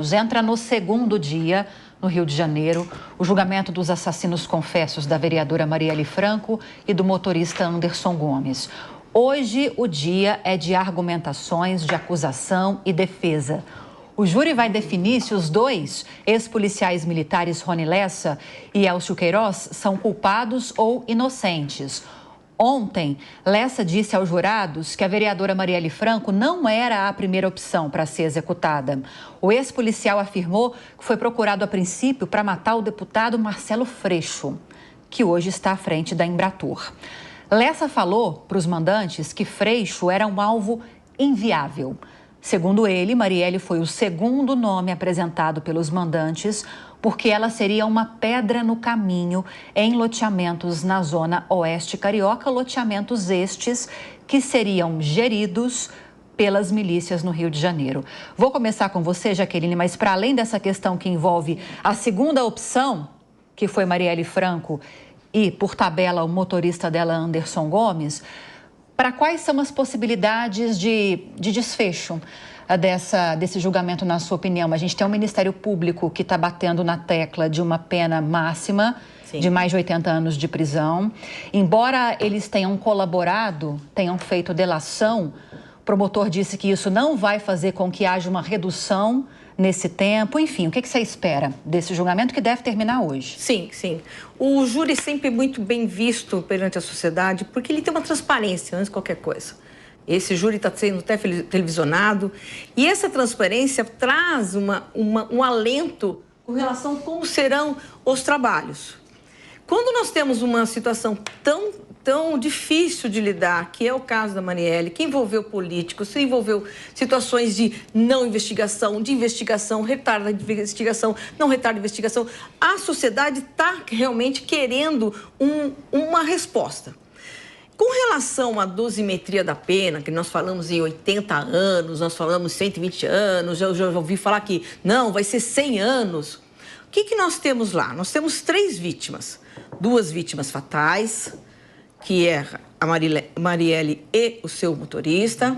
Entra no segundo dia, no Rio de Janeiro, o julgamento dos assassinos confessos da vereadora Marielle Franco e do motorista Anderson Gomes. Hoje, o dia é de argumentações de acusação e defesa. O júri vai definir se os dois ex-policiais militares Rony Lessa e Elcio Queiroz são culpados ou inocentes. Ontem, Lessa disse aos jurados que a vereadora Marielle Franco não era a primeira opção para ser executada. O ex-policial afirmou que foi procurado a princípio para matar o deputado Marcelo Freixo, que hoje está à frente da Embratur. Lessa falou para os mandantes que Freixo era um alvo inviável. Segundo ele, Marielle foi o segundo nome apresentado pelos mandantes porque ela seria uma pedra no caminho em loteamentos na zona oeste carioca, loteamentos estes que seriam geridos pelas milícias no Rio de Janeiro. Vou começar com você, Jaqueline, mas para além dessa questão que envolve a segunda opção, que foi Marielle Franco, e por tabela o motorista dela, Anderson Gomes, para quais são as possibilidades de desfecho desse julgamento, na sua opinião? A gente tem um Ministério Público que está batendo na tecla de uma pena máxima, sim, de mais de 80 anos de prisão. Embora eles tenham colaborado, tenham feito delação, o promotor disse que isso não vai fazer com que haja uma redução nesse tempo. Enfim, o que você espera desse julgamento que deve terminar hoje? Sim, sim. O júri é sempre muito bem visto perante a sociedade porque ele tem uma transparência antes de qualquer coisa. Esse júri está sendo até televisionado e essa transparência traz um alento com relação a como serão os trabalhos. Quando nós temos uma situação tão difícil de lidar, que é o caso da Marielle, que envolveu políticos, que envolveu situações de não investigação, de investigação, retardo de investigação, não retardo de investigação, a sociedade está realmente querendo uma resposta. Com relação à dosimetria da pena, que nós falamos em 80 anos, nós falamos 120 anos, eu já ouvi falar que não, vai ser 100 anos. O que nós temos lá? Nós temos 3 vítimas. 2 vítimas fatais, que é a Marielle e o seu motorista.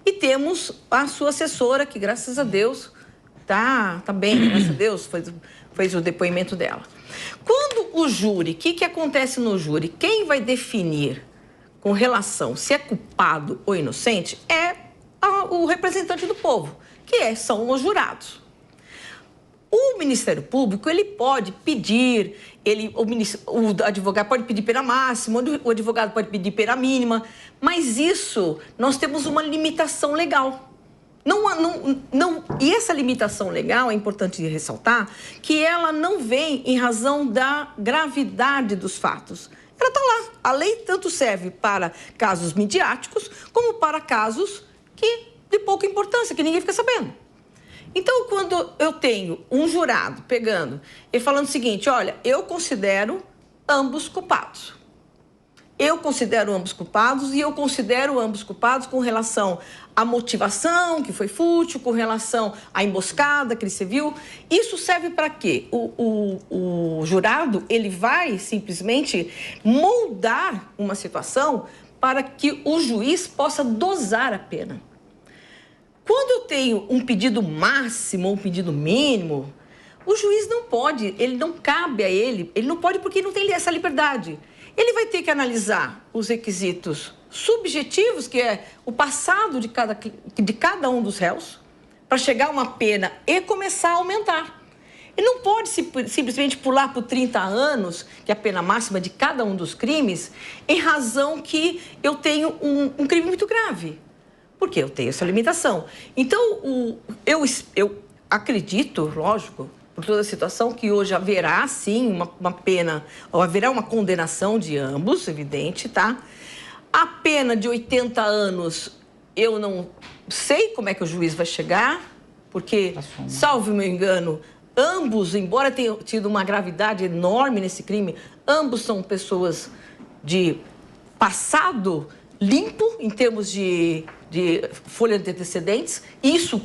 E temos a sua assessora, que graças a Deus tá bem, graças a Deus, fez o depoimento dela. Quando o júri, o que acontece no júri? Quem vai definir com relação se é culpado ou inocente é o representante do povo, são os jurados. O Ministério Público, ele pode pedir, o advogado pode pedir pena máxima, o advogado pode pedir pena mínima, mas isso, nós temos uma limitação legal. E essa limitação legal, é importante ressaltar, que ela não vem em razão da gravidade dos fatos. Ela está lá. A lei tanto serve para casos midiáticos como para casos de pouca importância, que ninguém fica sabendo. Então, quando eu tenho um jurado pegando e falando o seguinte, olha, eu considero ambos culpados. Eu considero ambos culpados e eu considero ambos culpados com relação à motivação, que foi fútil, com relação à emboscada que ele se viu. Isso serve para quê? O jurado, ele vai simplesmente moldar uma situação para que o juiz possa dosar a pena. Quando eu tenho um pedido máximo ou um pedido mínimo, o juiz não pode, ele não cabe a ele não pode porque ele não tem essa liberdade. Ele vai ter que analisar os requisitos subjetivos, que é o passado de cada um dos réus, para chegar a uma pena e começar a aumentar. Ele não pode simplesmente pular por 30 anos, que é a pena máxima de cada um dos crimes, em razão que eu tenho um crime muito grave. Porque eu tenho essa limitação. Então, eu acredito, lógico, por toda a situação, que hoje haverá, sim, uma pena, ou haverá uma condenação de ambos, evidente, tá? A pena de 80 anos, eu não sei como é que o juiz vai chegar, porque, salvo meu engano, ambos, embora tenham tido uma gravidade enorme nesse crime, ambos são pessoas de passado limpo, em termos de folha de antecedentes. Isso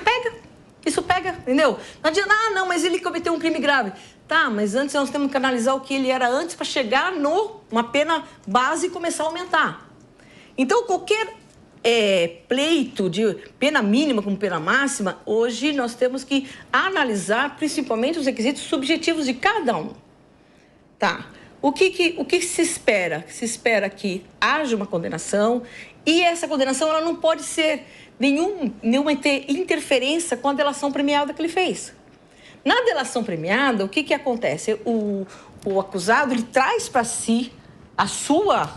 pega, entendeu? Não adianta, mas ele cometeu um crime grave. Tá, mas antes nós temos que analisar o que ele era antes para chegar numa pena base e começar a aumentar. Então, qualquer pleito de pena mínima como pena máxima, hoje nós temos que analisar principalmente os requisitos subjetivos de cada um. Tá? O que se espera? Se espera que haja uma condenação e essa condenação ela não pode ser nenhuma interferência com a delação premiada que ele fez. Na delação premiada, o que acontece? O acusado ele traz para si a sua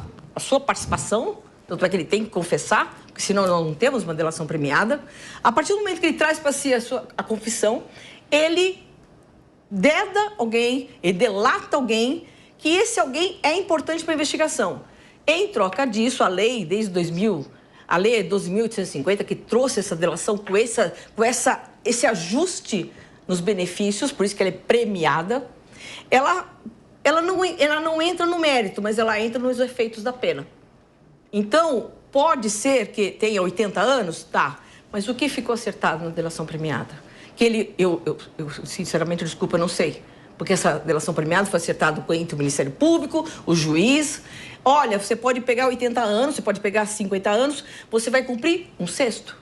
participação, tanto é que ele tem que confessar, porque senão nós não temos uma delação premiada. A partir do momento que ele traz para si a confissão, ele deda alguém, ele delata alguém, que esse alguém é importante para a investigação. Em troca disso, a lei, desde 2000, a lei 12.850, que trouxe essa delação com esse ajuste nos benefícios, por isso que ela é premiada, ela não entra no mérito, mas ela entra nos efeitos da pena. Então, pode ser que tenha 80 anos, tá, mas o que ficou acertado na delação premiada? Que eu sinceramente, desculpa, não sei, porque essa delação premiada foi acertada entre o Ministério Público, o juiz. Olha, você pode pegar 80 anos, você pode pegar 50 anos, você vai cumprir um sexto.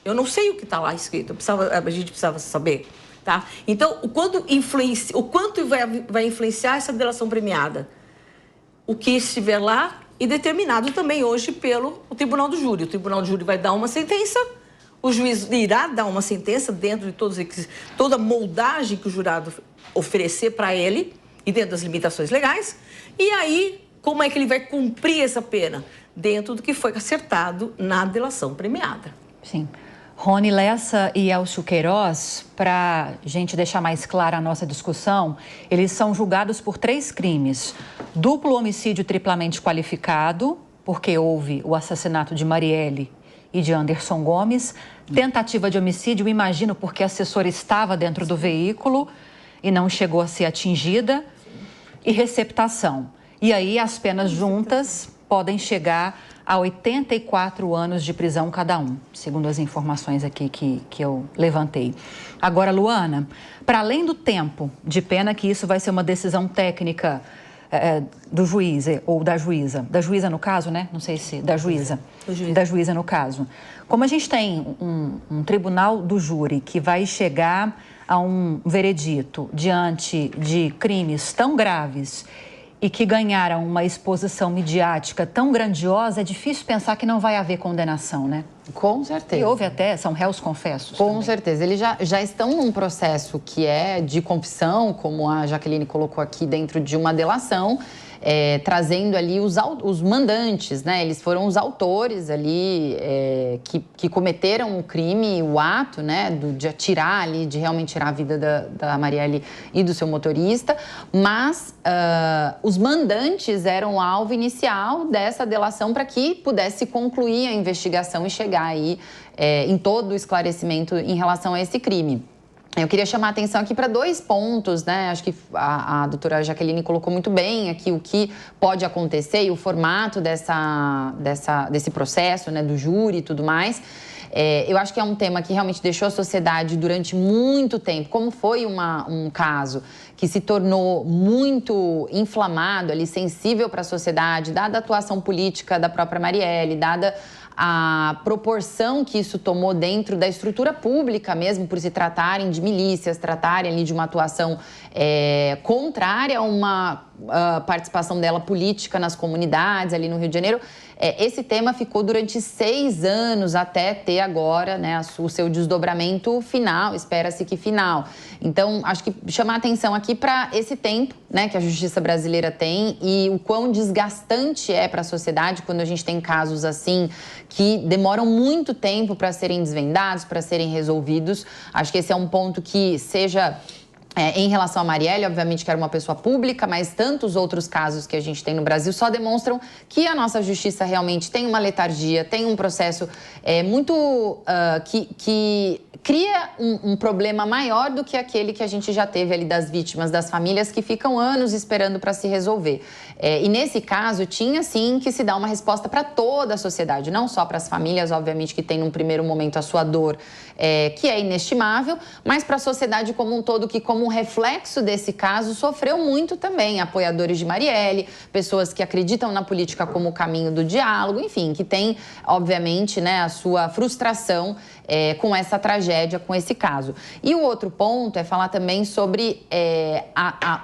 Eu não sei o que está lá escrito, a gente precisava saber. Tá? Então, o quanto vai influenciar essa delação premiada? O que estiver lá e determinado também hoje pelo Tribunal do Júri. O Tribunal do Júri vai dar uma sentença, o juiz irá dar uma sentença dentro de toda a moldagem que o jurado oferecer para ele e dentro das limitações legais. E aí, como é que ele vai cumprir essa pena? Dentro do que foi acertado na delação premiada. Sim. Rony Lessa e Elcio Queiroz, para a gente deixar mais clara a nossa discussão, eles são julgados por 3 crimes. Duplo homicídio triplamente qualificado, porque houve o assassinato de Marielle e de Anderson Gomes. Tentativa de homicídio, imagino, porque a assessora estava dentro do veículo e não chegou a ser atingida. E receptação. E aí as penas juntas podem chegar a 84 anos de prisão cada um, segundo as informações aqui que eu levantei. Agora, Luana, para além do tempo de pena, que isso vai ser uma decisão técnica do juiz ou da juíza no caso, né? Não sei se da juíza no caso. Como a gente tem um tribunal do júri que vai chegar a um veredito diante de crimes tão graves e que ganharam uma exposição midiática tão grandiosa, é difícil pensar que não vai haver condenação, né? Com certeza. E houve até, são réus confessos. Com também. certeza. Eles já estão num processo que é de confissão, como a Jaqueline colocou aqui, dentro de uma delação, trazendo ali os mandantes, né? Eles foram os autores ali que cometeram o crime, o ato, né? De atirar ali, de realmente tirar a vida da Marielle e do seu motorista, mas os mandantes eram o alvo inicial dessa delação para que pudesse concluir a investigação e chegar aí em todo o esclarecimento em relação a esse crime. Eu queria chamar a atenção aqui para 2 pontos, né? Acho que a doutora Jaqueline colocou muito bem aqui o que pode acontecer e o formato desse processo, né? Do júri e tudo mais. Eu acho que é um tema que realmente deixou a sociedade durante muito tempo, como foi um caso que se tornou muito inflamado, ali, sensível para a sociedade, dada a atuação política da própria Marielle, dada a proporção que isso tomou dentro da estrutura pública mesmo, por se tratarem de milícias, tratarem ali de uma atuação contrária a uma participação dela política nas comunidades ali no Rio de Janeiro. Esse tema ficou durante 6 anos até ter agora, né, o seu desdobramento final, espera-se que final. Então, acho que chamar atenção aqui para esse tempo, né, que a justiça brasileira tem e o quão desgastante é para a sociedade quando a gente tem casos assim que demoram muito tempo para serem desvendados, para serem resolvidos. Acho que esse é um ponto que seja... em relação a Marielle, obviamente que era uma pessoa pública, mas tantos outros casos que a gente tem no Brasil só demonstram que a nossa justiça realmente tem uma letargia, tem um processo muito que cria um problema maior do que aquele que a gente já teve ali das vítimas, das famílias que ficam anos esperando para se resolver. E nesse caso, tinha sim que se dar uma resposta para toda a sociedade, não só para as famílias, obviamente, que tem num primeiro momento a sua dor, que é inestimável, mas para a sociedade como um todo, que como como reflexo desse caso, sofreu muito também apoiadores de Marielle, pessoas que acreditam na política como o caminho do diálogo, enfim, que tem, obviamente, né, a sua frustração com essa tragédia, com esse caso. E o outro ponto é falar também sobre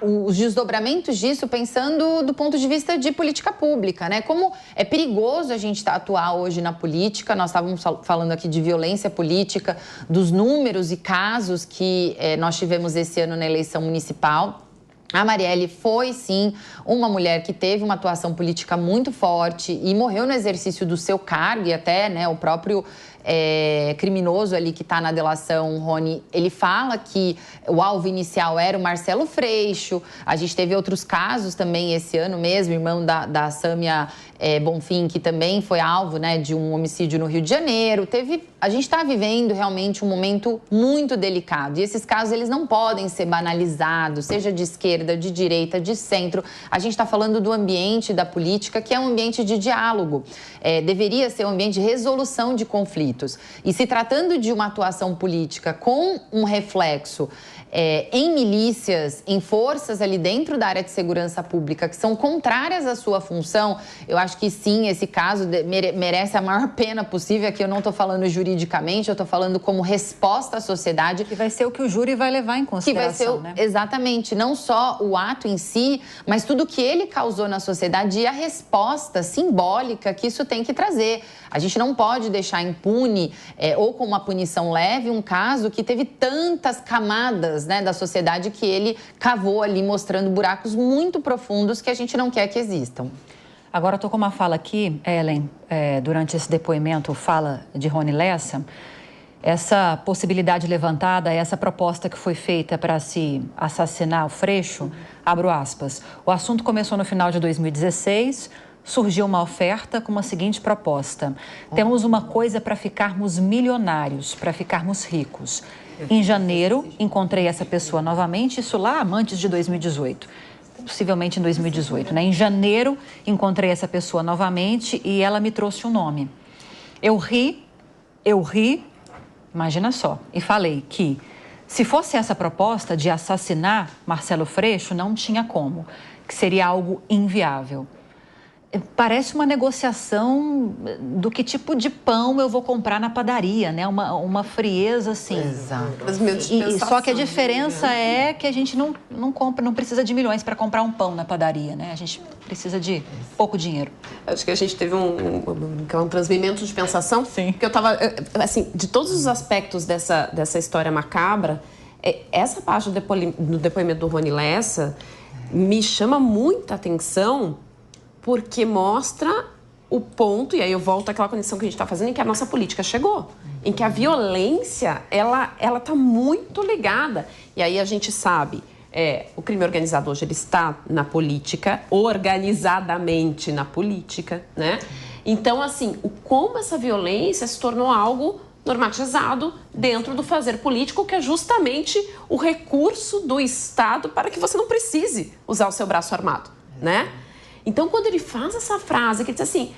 os desdobramentos disso, pensando do ponto de vista de política pública, né? Como é perigoso a gente atuar hoje na política. Nós estávamos falando aqui de violência política, dos números e casos que nós tivemos esse ano na eleição municipal. A Marielle foi, sim, uma mulher que teve uma atuação política muito forte e morreu no exercício do seu cargo, e até, né, o próprio criminoso ali que está na delação, Rony, ele fala que o alvo inicial era o Marcelo Freixo. A gente teve outros casos também esse ano mesmo, irmão da Sâmia Bonfim, que também foi alvo, né, de um homicídio no Rio de Janeiro. A gente está vivendo realmente um momento muito delicado. E esses casos, eles não podem ser banalizados, seja de esquerda, de direita, de centro. A gente está falando do ambiente da política, que é um ambiente de diálogo. Deveria ser um ambiente de resolução de conflitos. E se tratando de uma atuação política com um reflexo em milícias, em forças ali dentro da área de segurança pública que são contrárias à sua função, eu acho que sim, esse caso merece a maior pena possível. Aqui eu não estou falando juridicamente, eu estou falando como resposta à sociedade. Que vai ser o que o júri vai levar em consideração, né? Exatamente, não só o ato em si, mas tudo que ele causou na sociedade e a resposta simbólica que isso tem que trazer. A gente não pode deixar impune ou com uma punição leve um caso que teve tantas camadas, né, da sociedade que ele cavou ali, mostrando buracos muito profundos que a gente não quer que existam. Agora, estou com uma fala aqui, Ellen, durante esse depoimento, fala de Rony Lessa, essa possibilidade levantada, essa proposta que foi feita para se assassinar o Freixo, abro aspas, o assunto começou no final de 2016, surgiu uma oferta com uma seguinte proposta: temos uma coisa para ficarmos milionários, para ficarmos ricos. Em janeiro, encontrei essa pessoa novamente, isso lá antes de 2018, possivelmente em 2018, né? Em janeiro, encontrei essa pessoa novamente e ela me trouxe um nome. Eu ri, imagina só, e falei que se fosse essa proposta de assassinar Marcelo Freixo, não tinha como, que seria algo inviável. Parece uma negociação do que tipo de pão eu vou comprar na padaria, né? Uma frieza, assim. Exato. Só que a diferença é que a gente não compra, não precisa de milhões para comprar um pão na padaria, né? A gente precisa de pouco dinheiro. Acho que a gente teve um transmimento de pensação. Sim. Porque eu tava, assim, de todos os aspectos dessa história macabra, essa parte do depoimento do Rony Lessa me chama muita atenção, porque mostra o ponto, e aí eu volto àquela conexão que a gente está fazendo, em que a nossa política chegou, em que a violência, ela está muito ligada. E aí a gente sabe, o crime organizado hoje, ele está na política, organizadamente na política, né? Então, assim, como essa violência se tornou algo normatizado dentro do fazer político, que é justamente o recurso do Estado para que você não precise usar o seu braço armado, né? Então, quando ele faz essa frase, que ele diz assim,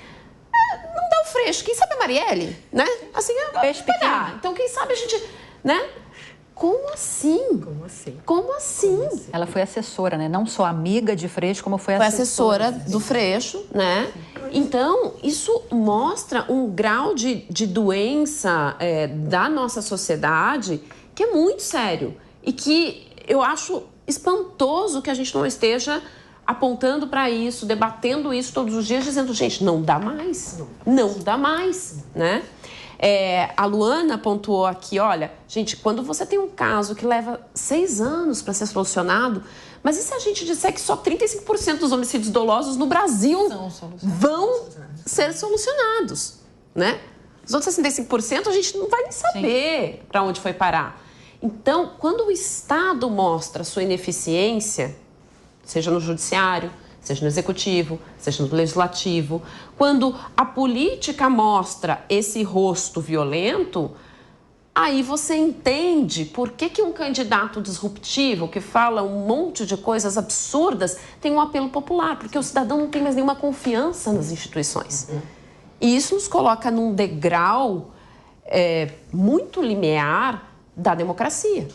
não dá o Freixo, quem sabe a Marielle, né? Assim, peixe pequeno. Então, quem sabe a gente, né? Como assim? Como assim? Ela foi assessora, né? Não só amiga de Freixo, como foi assessora do Freixo, né? Então, isso mostra um grau de doença da nossa sociedade que é muito sério. E que eu acho espantoso que a gente não esteja apontando para isso, debatendo isso todos os dias, dizendo, gente, não dá mais, né? A Luana pontuou aqui, olha, gente, quando você tem um caso que leva 6 anos para ser solucionado, mas e se a gente disser que só 35% dos homicídios dolosos no Brasil vão ser solucionados, né? Os outros 65% a gente não vai nem saber para onde foi parar. Então, quando o Estado mostra sua ineficiência, seja no judiciário, seja no executivo, seja no legislativo, quando a política mostra esse rosto violento, aí você entende por que um candidato disruptivo, que fala um monte de coisas absurdas, tem um apelo popular, porque o cidadão não tem mais nenhuma confiança nas instituições. E isso nos coloca num degrau muito limiar da democracia.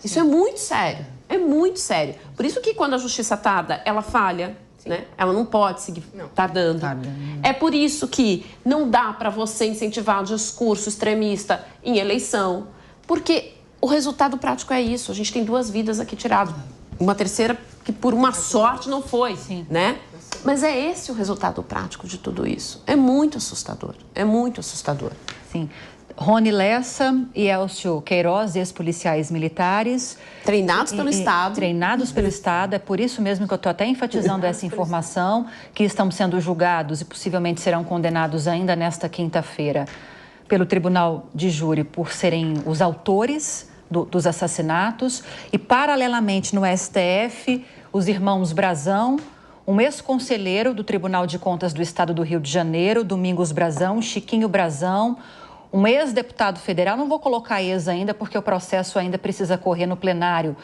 Isso é muito sério, é muito sério. Por isso que quando a justiça tarda, ela falha, né? Ela não pode seguir tardando. É por isso que não dá para você incentivar o discurso extremista em eleição, porque o resultado prático é isso. A gente tem 2 vidas aqui tiradas. Uma terceira que por uma sorte não foi, né? Mas é esse o resultado prático de tudo isso. É muito assustador, é muito assustador. Sim. Rony Lessa e Elcio Queiroz, ex-policiais militares. Treinados pelo Estado. Treinados pelo Estado. É por isso mesmo que eu estou até enfatizando essa informação, que estão sendo julgados e possivelmente serão condenados ainda nesta quinta-feira pelo Tribunal de Júri por serem os autores dos assassinatos. E, paralelamente, no STF, os irmãos Brazão, um ex-conselheiro do Tribunal de Contas do Estado do Rio de Janeiro, Domingos Brazão, Chiquinho Brazão, um ex-deputado federal, não vou colocar ex ainda porque o processo ainda precisa correr no plenário,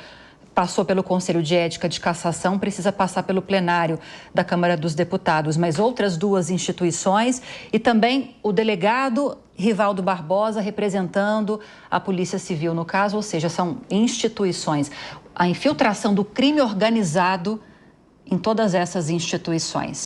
passou pelo Conselho de Ética de Cassação, precisa passar pelo plenário da Câmara dos Deputados, mas outras 2 instituições e também o delegado Rivaldo Barbosa representando a Polícia Civil no caso, ou seja, são instituições. A infiltração do crime organizado em todas essas instituições.